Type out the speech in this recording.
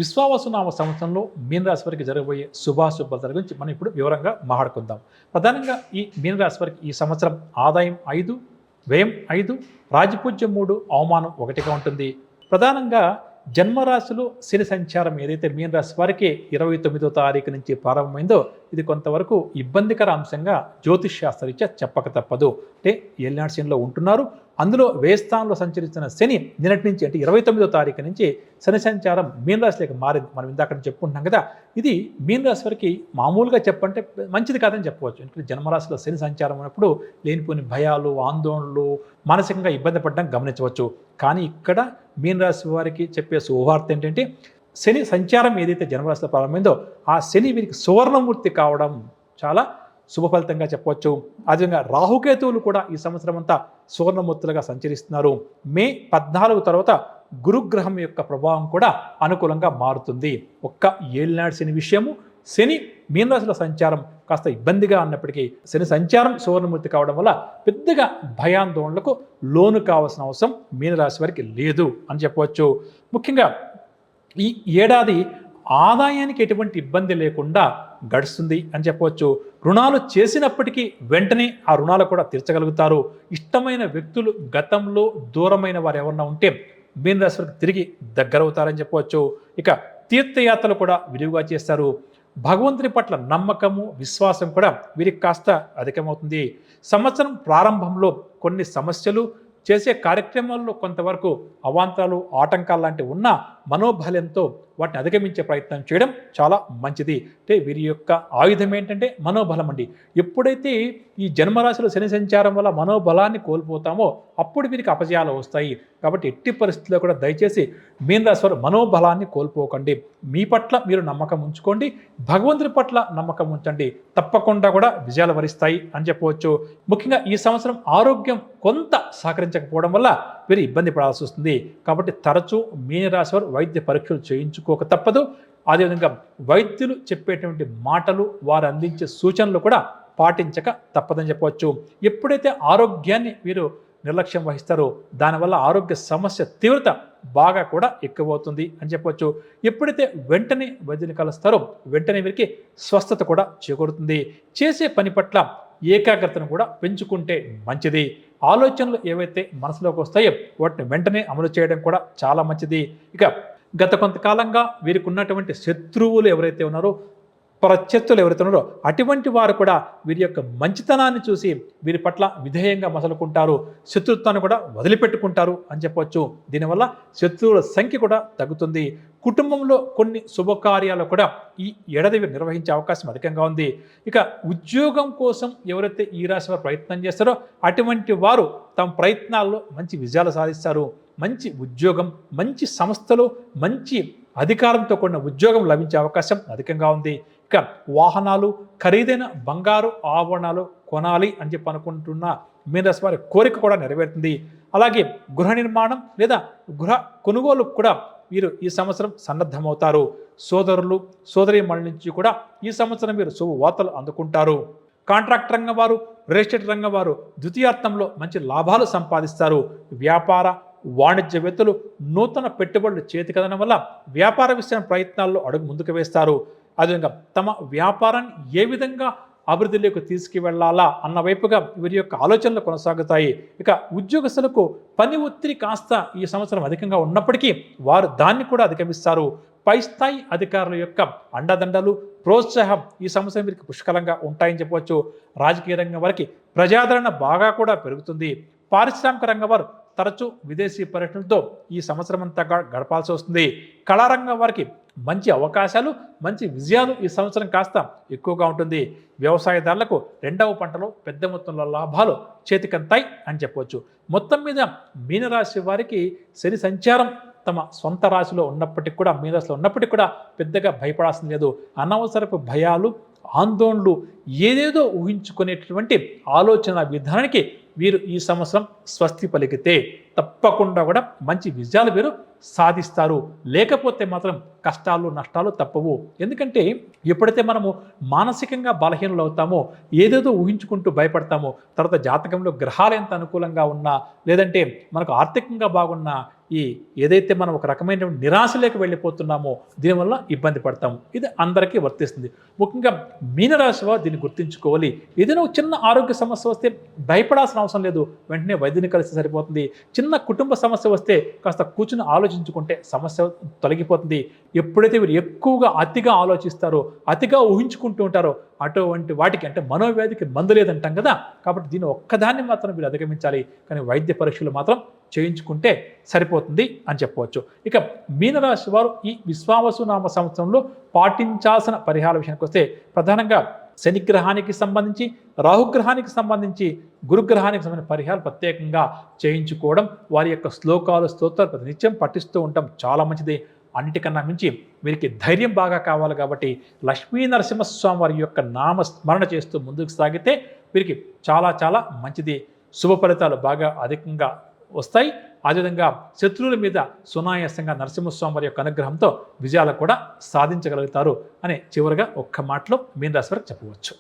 విశ్వావసునామ సంవత్సరంలో మీనరాశి వారికి జరగబోయే శుభాశుభాల గురించి మనం ఇప్పుడు వివరంగా మాట్లాడుకుందాం. ప్రధానంగా ఈ మీనరాశి వారికి ఈ సంవత్సరం ఆదాయం 5, వ్యయం 5, రాజపూజ్యం 3, అవమానం 1గా ఉంటుంది. ప్రధానంగా జన్మరాశిలో శని సంచారం ఏదైతే మీనరాశి వారికి 29వ తారీఖు నుంచి ప్రారంభమైందో ఇది కొంతవరకు ఇబ్బందికర అంశంగా జ్యోతిష్ శాస్త్రరీత్యా చెప్పక తప్పదు. అంటే ఏలినాటి శనిలో ఉంటున్నారు. అందులో వ్యయస్థానంలో సంచరిస్తున్న శని నిన్నటి నుంచి అంటే 29వ తారీఖు నుంచి శని సంచారం మీనరాశిలోకి మారింది. మనం ఇందాక చెప్పుకుంటున్నాం కదా, ఇది మీనరాశి వారికి మామూలుగా చెప్పంటే మంచిది కాదని చెప్పవచ్చు. ఎందుకంటే జన్మరాశిలో శని సంచారం ఉన్నప్పుడు లేనిపోని భయాలు, ఆందోళనలు, మానసికంగా ఇబ్బంది పడడం గమనించవచ్చు. కానీ ఇక్కడ మీనరాశి వారికి చెప్పే శుభవార్త ఏంటంటే, శని సంచారం ఏదైతే జన్మరాశిలో ప్రారంభమైందో ఆ శని వీరికి సువర్ణమూర్తి కావడం చాలా శుభ ఫలితంగా చెప్పవచ్చు. అదేవిధంగా రాహుకేతువులు కూడా ఈ సంవత్సరం అంతా సువర్ణమూర్తులుగా సంచరిస్తున్నారు. మే 14 తర్వాత గురుగ్రహం యొక్క ప్రభావం కూడా అనుకూలంగా మారుతుంది. ఒక్క ఏలినాటి శని విషయము, శని మీనరాశిలో సంచారం కాస్త ఇబ్బందిగా ఉన్నప్పటికీ శని సంచారం సువర్ణమూర్తి కావడం వల్ల పెద్దగా భయాందోళనలకు లోను కావాల్సిన అవసరం మీనరాశి వారికి లేదు అని చెప్పవచ్చు. ముఖ్యంగా ఈ ఏడాది ఆదాయానికి ఎటువంటి ఇబ్బంది లేకుండా గడుస్తుంది అని చెప్పవచ్చు. రుణాలు చేసినప్పటికీ వెంటనే ఆ రుణాలు కూడా తీర్చగలుగుతారు. ఇష్టమైన వ్యక్తులు గతంలో దూరమైన వారు ఎవరన్నా ఉంటే మీనరాశి వారికి తిరిగి దగ్గరవుతారని చెప్పవచ్చు. ఇక తీర్థయాత్రలు కూడా విరివిగా చేస్తారు. భగవంతుని పట్ల నమ్మకము, విశ్వాసం కూడా వీరికి కాస్త అధికమవుతుంది. సంవత్సరం ప్రారంభంలో కొన్ని సమస్యలు, చేసే కార్యక్రమాల్లో కొంతవరకు అవాంతరాలు, ఆటంకాలు లాంటివి ఉన్న మనోబలంతో వాటిని అధిగమించే ప్రయత్నం చేయడం చాలా మంచిది. అంటే వీరి యొక్క ఆయుధం ఏంటంటే మనోబలం అండి. ఎప్పుడైతే ఈ జన్మరాశిలో శని సంచారం వల్ల మనోబలాన్ని కోల్పోతామో అప్పుడు వీరికి అపజయాలు వస్తాయి. కాబట్టి ఎట్టి పరిస్థితుల్లో కూడా దయచేసి మీనరాశి వారు మనోబలాన్ని కోల్పోకండి. మీ పట్ల మీరు నమ్మకం ఉంచుకోండి, భగవంతుని పట్ల నమ్మకం ఉంచండి. తప్పకుండా కూడా విజయాలు వరిస్తాయి అని చెప్పవచ్చు. ముఖ్యంగా ఈ సంవత్సరం ఆరోగ్యం కొంత సహకరించకపోవడం వల్ల వీరు ఇబ్బంది పడాల్సి వస్తుంది. కాబట్టి తరచూ మీనరాశి వారు వైద్య పరీక్షలు చేయించుకోక తప్పదు. అదేవిధంగా వైద్యులు చెప్పేటువంటి మాటలు, వారు అందించే సూచనలు కూడా పాటించక తప్పదని చెప్పవచ్చు. ఎప్పుడైతే ఆరోగ్యాన్ని వీరు నిర్లక్ష్యం వహిస్తారో దానివల్ల ఆరోగ్య సమస్య తీవ్రత బాగా కూడా ఎక్కువవుతుంది అని చెప్పవచ్చు. ఎప్పుడైతే వెంటనే వైద్యుని కలుస్తారో వెంటనే వీరికి స్వస్థత కూడా చేకూరుతుంది. చేసే పని పట్ల ఏకాగ్రతను కూడా పెంచుకుంటే మంచిది. ఆలోచనలు ఏవైతే మనసులోకి వస్తాయో వాటిని వెంటనే అమలు చేయడం కూడా చాలా మంచిది. ఇక గత కొంతకాలంగా వీరికి ఉన్నటువంటి శత్రువులు ఎవరైతే ఉన్నారో, ప్రత్యర్థులు ఎవరైతే ఉన్నారో అటువంటి వారు కూడా వీరి యొక్క మంచితనాన్ని చూసి వీరి పట్ల విధేయంగా మసలుకుంటారు, శత్రుత్వాన్ని కూడా వదిలిపెట్టుకుంటారు అని చెప్పవచ్చు. దీనివల్ల శత్రువుల సంఖ్య కూడా తగ్గుతుంది. కుటుంబంలో కొన్ని శుభకార్యాలు కూడా ఈ ఏడాది నిర్వహించే అవకాశం అధికంగా ఉంది. ఇక ఉద్యోగం కోసం ఎవరైతే ఈ రాశి వారు ప్రయత్నం చేస్తారో అటువంటి వారు తమ ప్రయత్నాల్లో మంచి విజయాలు సాధిస్తారు. మంచి ఉద్యోగం, మంచి సంస్థలు, మంచి అధికారంతో కూడిన ఉద్యోగం లభించే అవకాశం అధికంగా ఉంది. ఇక వాహనాలు, ఖరీదైన బంగారు ఆభరణాలు కొనాలి అని చెప్పి అనుకుంటున్న మీనరాశి వారి కోరిక కూడా నెరవేరుతుంది. అలాగే గృహ నిర్మాణం లేదా గృహ కొనుగోలు కూడా వీరు ఈ సంవత్సరం సన్నద్ధమవుతారు. సోదరులు, సోదరీమణుల నుంచి కూడా ఈ సంవత్సరం వీరు శుభవార్తలు అందుకుంటారు. కాంట్రాక్ట్ రంగం వారు, రియల్ ఎస్టేట్ రంగం వారు ద్వితీయార్థంలో మంచి లాభాలు సంపాదిస్తారు. వ్యాపార, వాణిజ్యవేత్తలు నూతన పెట్టుబడులు చేతికదనం వల్ల వ్యాపార విస్తరణ ప్రయత్నాల్లో అడుగు ముందుకు వేస్తారు. అదేవిధంగా తమ వ్యాపారాన్ని ఏ విధంగా అభివృద్ధిలోకి తీసుకువెళ్లాలా అన్న వైపుగా వీరి యొక్క ఆలోచనలు కొనసాగుతాయి. ఇక ఉద్యోగస్తులకు పని ఒత్తిడి కాస్త ఈ సంవత్సరం అధికంగా ఉన్నప్పటికీ వారు దాన్ని కూడా అధిగమిస్తారు. పై స్థాయి అధికారుల యొక్క అండదండలు, ప్రోత్సాహం ఈ సంవత్సరం వీరికి పుష్కలంగా ఉంటాయని చెప్పవచ్చు. రాజకీయ రంగం వారికి ప్రజాదరణ బాగా కూడా పెరుగుతుంది. పారిశ్రామిక రంగం వారు తరచూ విదేశీ పర్యటనలతో ఈ సంవత్సరం అంతా గడపాల్సి వస్తుంది. కళారంగం వారికి మంచి అవకాశాలు, మంచి విజయాలు ఈ సంవత్సరం కాస్త ఎక్కువగా ఉంటుంది. వ్యవసాయదారులకు రెండవ పంటలో పెద్ద మొత్తంలో లాభాలు చేతికంతాయి అని చెప్పవచ్చు. మొత్తం మీద మీనరాశి వారికి శని సంచారం తమ సొంత రాశిలో ఉన్నప్పటికీ కూడా, మీనరాశిలో ఉన్నప్పటికీ కూడా పెద్దగా భయపడాల్సిన లేదు. అనవసరపు భయాలు, ఆందోళనలు, ఏదేదో ఊహించుకునేటటువంటి ఆలోచన విధానానికి వీరు ఈ సంవత్సరం స్వస్తి పలికితే తప్పకుండా కూడా మంచి విజయాలు మీరు సాధిస్తారు. లేకపోతే మాత్రం కష్టాలు నష్టాలు తప్పవు. ఎందుకంటే ఎప్పుడైతే మనము మానసికంగా బలహీనలు అవుతామో, ఏదేదో ఊహించుకుంటూ భయపడతామో, తర్వాత జాతకంలో గ్రహాలు ఎంత అనుకూలంగా ఉన్నా, లేదంటే మనకు ఆర్థికంగా బాగున్నా, ఏదైతే మనం ఒక రకమైన నిరాశలోకి వెళ్ళిపోతున్నామో దీనివల్ల ఇబ్బంది పడతాము. ఇది అందరికీ వర్తిస్తుంది. ముఖ్యంగా మీనరాశి వారు దీన్ని గుర్తుంచుకోవాలి. ఏదైనా ఒక చిన్న ఆరోగ్య సమస్య వస్తే భయపడాల్సిన అవసరం లేదు, వెంటనే వైద్యుని కలిసి సరిపోతుంది. చిన్న కుటుంబ సమస్య వస్తే కాస్త కూర్చుని ఆలోచించుకుంటే సమస్య తొలగిపోతుంది. ఎప్పుడైతే వీరు ఎక్కువగా అతిగా ఆలోచిస్తారో, అతిగా ఊహించుకుంటూ ఉంటారో, అటువంటి వాటికి అంటే మనోవ్యాధికి మందు లేదంటాం కదా. కాబట్టి దీన్ని ఒక్కదాన్ని మాత్రం వీరు అధిగమించాలి. కానీ వైద్య పరీక్షలు మాత్రం చేయించుకుంటే సరిపోతుంది అని చెప్పవచ్చు. ఇక మీనరాశి వారు ఈ విశ్వావసునామ సంవత్సరంలో పాటించాల్సిన పరిహార విషయానికి వస్తే ప్రధానంగా శనిగ్రహానికి సంబంధించి, రాహుగ్రహానికి సంబంధించి, గురుగ్రహానికి సంబంధించిన పరిహారాలు ప్రత్యేకంగా చేయించుకోవడం, వారి యొక్క శ్లోకాలు స్తోత్రాలు నిత్యం పఠిస్తూ ఉండటం చాలా మంచిది. అన్నిటికన్నా మించి వీరికి ధైర్యం బాగా కావాలి కాబట్టి లక్ష్మీ నరసింహస్వామి వారి యొక్క నామ స్మరణ చేస్తూ ముందుకు సాగితే వీరికి చాలా చాలా మంచిది. శుభ ఫలితాలు బాగా అధికంగా వస్తాయి. అదేవిధంగా శత్రువుల మీద సునాయాసంగా నరసింహస్వామి వారి యొక్క అనుగ్రహంతో విజయాలు కూడా సాధించగలుగుతారు అని చివరిగా ఒక్క మాటలో మీనరాశి వారికి చెప్పవచ్చు.